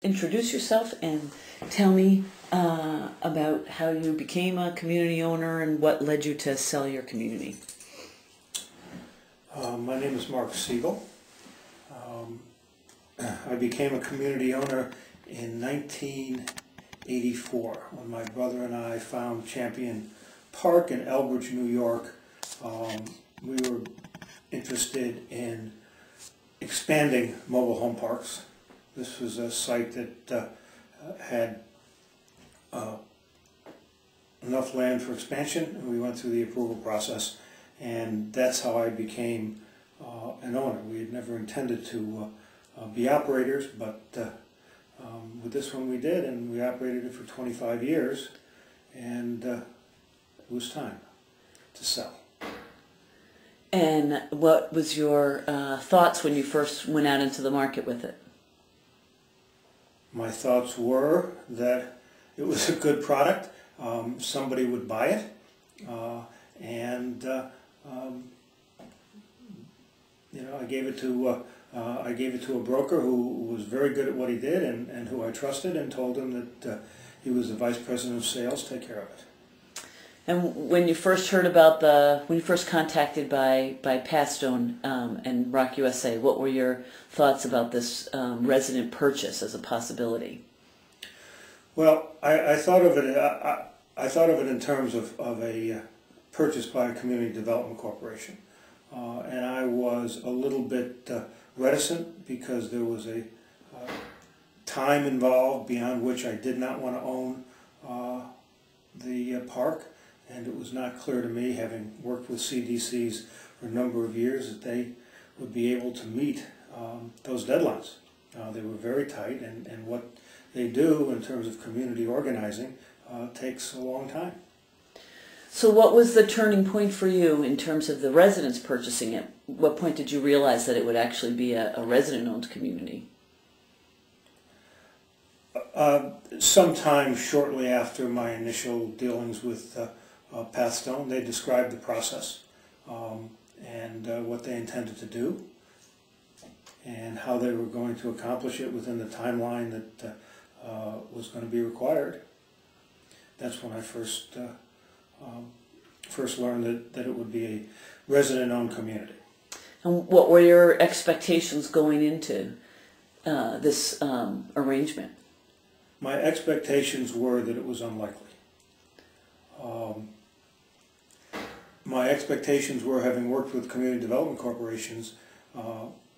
Introduce yourself and tell me about how you became a community owner and what led you to sell your community. My name is Marc Seigle. I became a community owner in 1984 when my brother and I found Champion Park in Elbridge, New York. We were interested in expanding mobile home parks. This was a site that had enough land for expansion, and we went through the approval process, and that's how I became an owner. We had never intended to be operators, but with this one we did, and we operated it for 25 years, and it was time to sell. And what was your thoughts when you first went out into the market with it? My thoughts were that it was a good product, somebody would buy it, and I gave it to a broker who was very good at what he did and who I trusted, and told him that he was the vice president of sales. Take care of it. And when you first heard about when you first contacted by Patstone and Rock USA, what were your thoughts about this resident purchase as a possibility? Well, I thought of it. I thought of it in terms of a purchase by a community development corporation, and I was a little bit reticent because there was a time involved beyond which I did not want to own the park. And it was not clear to me, having worked with CDCs for a number of years, that they would be able to meet those deadlines. They were very tight, and what they do in terms of community organizing takes a long time. So what was the turning point for you in terms of the residents purchasing it? What point did you realize that it would actually be a resident-owned community? Sometime shortly after my initial dealings with Patstone, they described the process and what they intended to do and how they were going to accomplish it within the timeline that was going to be required. That's when I first learned that it would be a resident-owned community. And what were your expectations going into this arrangement? My expectations were that it was unlikely. My expectations were, having worked with community development corporations,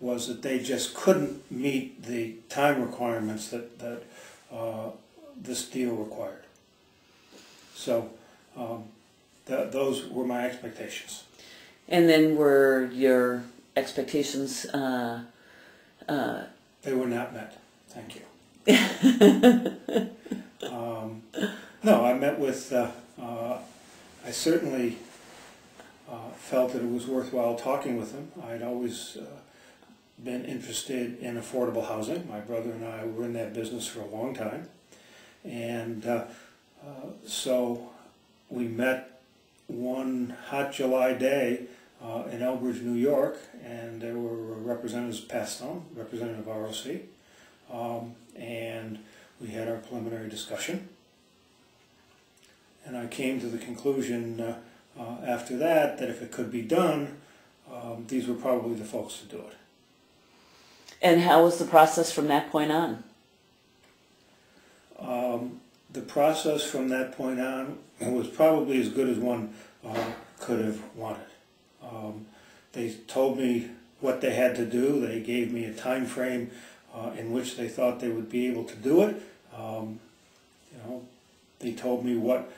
was that they just couldn't meet the time requirements that this deal required. So those were my expectations. And then were your expectations... They were not met. Thank you. No, I met with... I certainly felt that it was worthwhile talking with them. I'd always been interested in affordable housing. My brother and I were in that business for a long time. And so we met one hot July day in Elbridge, New York, and there were representatives of Patstone, representative of ROC, and we had our preliminary discussion. And I came to the conclusion after that if it could be done, these were probably the folks to do it. And how was the process from that point on? The process from that point on was probably as good as one could have wanted. They told me what they had to do. They gave me a time frame in which they thought they would be able to do it. They told me what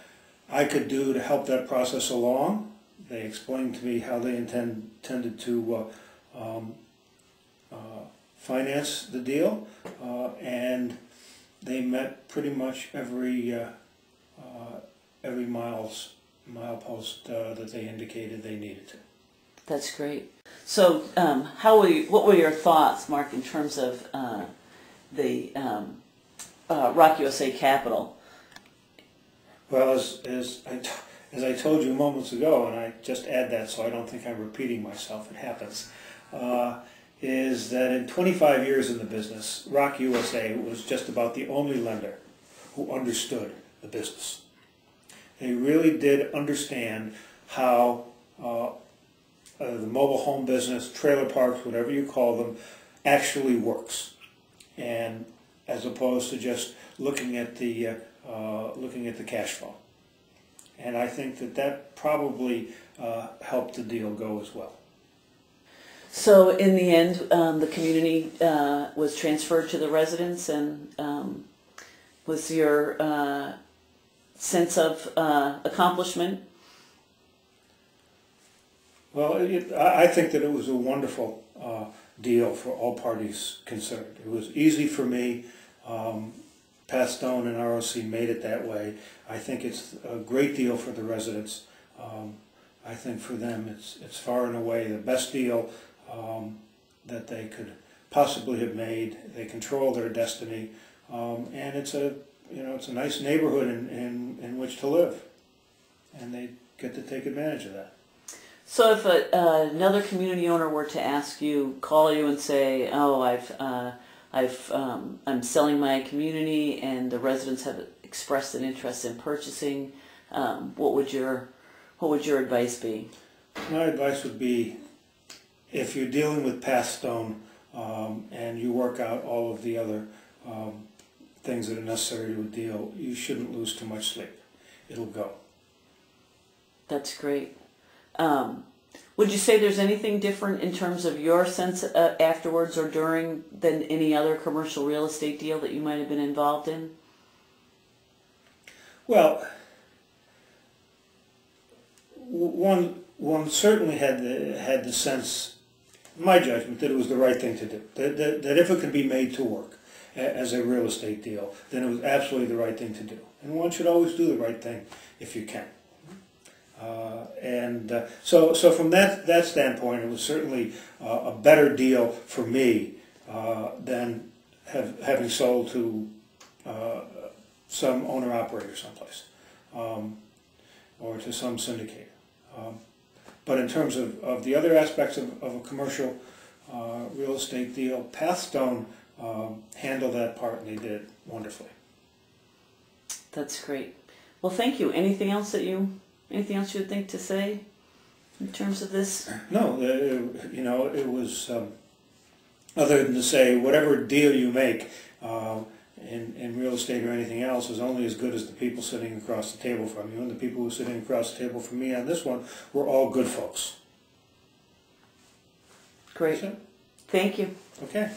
I could do to help that process along. They explained to me how they intended to finance the deal, and they met pretty much every milepost that they indicated they needed to. That's great. So, what were your thoughts, Mark, in terms of the Rock USA Capital? Well, as I told you moments ago, and I just add that so I don't think I'm repeating myself, it happens, is that in 25 years in the business, Rock USA was just about the only lender who understood the business. They really did understand how the mobile home business, trailer parks, whatever you call them, actually works, and as opposed to just looking at the cash flow. And I think that probably helped the deal go as well. So in the end, the community was transferred to the residents, and was your sense of accomplishment? Well, I think that it was a wonderful deal for all parties concerned. It was easy for me. Pat Stone and ROC made it that way. I think it's a great deal for the residents. I think for them it's far and away the best deal that they could possibly have made. They control their destiny, and it's a nice neighborhood in which to live, and they get to take advantage of that. So if another community owner were to ask you, call you and say, "Oh, I'm selling my community, and the residents have expressed an interest in purchasing," what would your advice be? My advice would be, if you're dealing with Pat Stone and you work out all of the other things that are necessary to a deal, you shouldn't lose too much sleep. It'll go. That's great. Would you say there's anything different in terms of your sense afterwards or during than any other commercial real estate deal that you might have been involved in? Well, one certainly had the sense, my judgment, that it was the right thing to do. That if it could be made to work as a real estate deal, then it was absolutely the right thing to do. And one should always do the right thing if you can. So from that standpoint, it was certainly a better deal for me than having sold to some owner-operator someplace or to some syndicate. But in terms of the other aspects of a commercial real estate deal, Pat Stone handled that part, and they did it wonderfully. That's great. Well, thank you. Anything else you would think to say in terms of this? No, it was, other than to say whatever deal you make in real estate or anything else is only as good as the people sitting across the table from you, and the people who are sitting across the table from me on this one were all good folks. Great. Thank you. Okay.